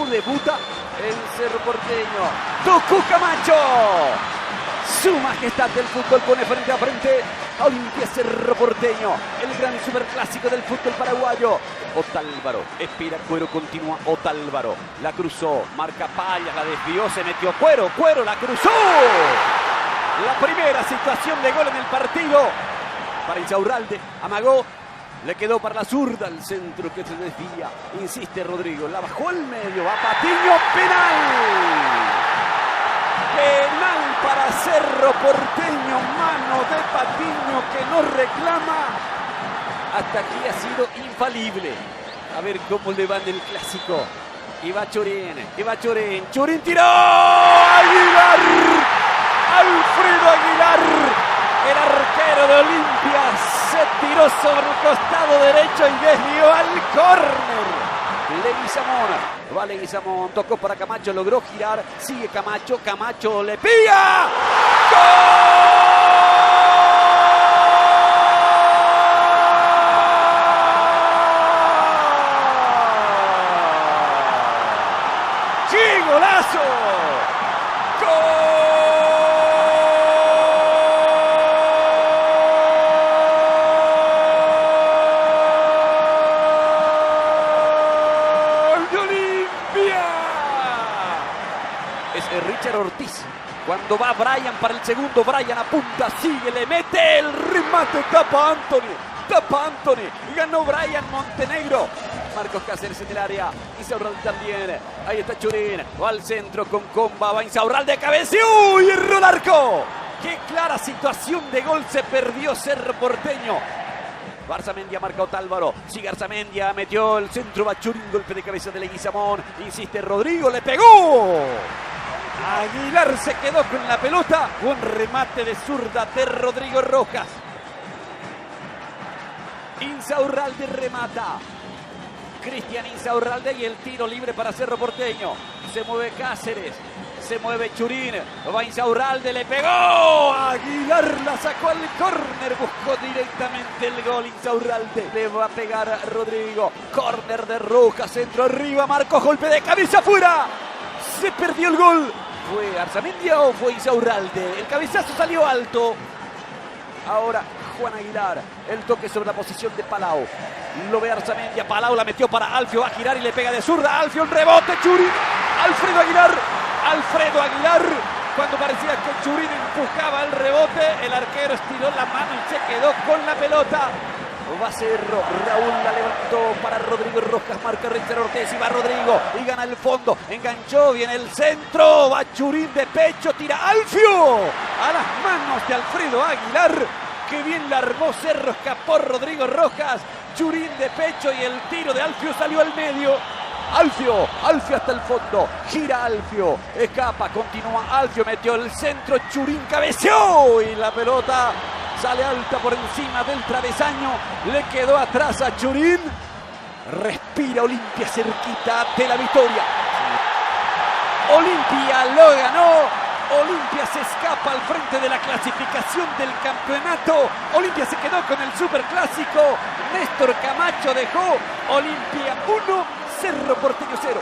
no debuta en Cerro Porteño. Tocó Camacho. Su majestad del fútbol pone frente a frente a Olimpia Cerro Porteño, el gran superclásico del fútbol paraguayo. Otálvaro, espera Cuero, continúa Otálvaro, la cruzó, marca Paya, la desvió, se metió Cuero, la cruzó. La primera situación de gol en el partido para Insaurralde, amagó, le quedó para la zurda, el centro que se desvía, insiste Rodrigo, la bajó al medio, va Patiño, penal. Penal para Cerro Porteño, mano de Patiño que no reclama. Hasta aquí ha sido infalible. A ver cómo le va en el clásico. Y va Churín, Churín tiró. Aguilar, Alfredo Aguilar, el arquero de Olimpia, se tiró sobre el costado derecho y desvió al córner. Leguizamón, tocó para Camacho, logró girar, sigue Camacho, le pilla. ¡Gol! ¡Qué golazo! Es Richard Ortiz. Cuando va Brian para el segundo, Brian apunta, sigue, le mete el remate, tapa Anthony, ganó Brian Montenegro. Marcos Cáceres en el área, Insaurralde también, ahí está Churín, va al centro con Comba, va Insaurralde, cabeceó y erró el arco. Qué clara situación de gol se perdió Cerro Porteño. Arzamendia marca Otálvaro, sigue Arzamendia, metió el centro, va Churín, golpe de cabeza de Leguizamón, insiste Rodrigo, le pegó. Aguilar se quedó con la pelota, un remate de zurda de Rodrigo Rojas. Insaurralde remata, Cristian Insaurralde y el tiro libre para Cerro Porteño. Se mueve Cáceres, se mueve Churín, va Insaurralde, le pegó. Aguilar la sacó al córner, buscó directamente el gol Insaurralde. Le va a pegar a Rodrigo, córner de Rojas, centro arriba, Marcos, golpe de cabeza afuera. Se perdió el gol. ¿Fue Arzamendia o fue Insaurralde? El cabezazo salió alto. Ahora Juan Aguilar, el toque sobre la posición de Palau. Lo ve Arzamendia, Palau la metió para Alfio, va a girar y le pega de zurda. Alfio, un rebote, Churín. Alfredo Aguilar. Cuando parecía que Churín empujaba el rebote, el arquero estiró la mano y se quedó con la pelota. Va Cerro, Raúl la levantó para Rodrigo Rojas, marca Richard Ortiz y va Rodrigo y gana el fondo, enganchó, viene el centro, va Churín de pecho, tira Alfio a las manos de Alfredo Aguilar, que bien la armó Cerro, escapó Rodrigo Rojas, Churín de pecho y el tiro de Alfio salió al medio. Alfio hasta el fondo, gira Alfio, escapa, continúa Alfio, metió el centro, Churín cabeceó y la pelota sale alta por encima del travesaño, le quedó atrás a Churín. Respira Olimpia cerquita de la victoria. Olimpia lo ganó. Olimpia se escapa al frente de la clasificación del campeonato. Olimpia se quedó con el superclásico. Néstor Camacho dejó Olimpia 1, Cerro Porteño 0.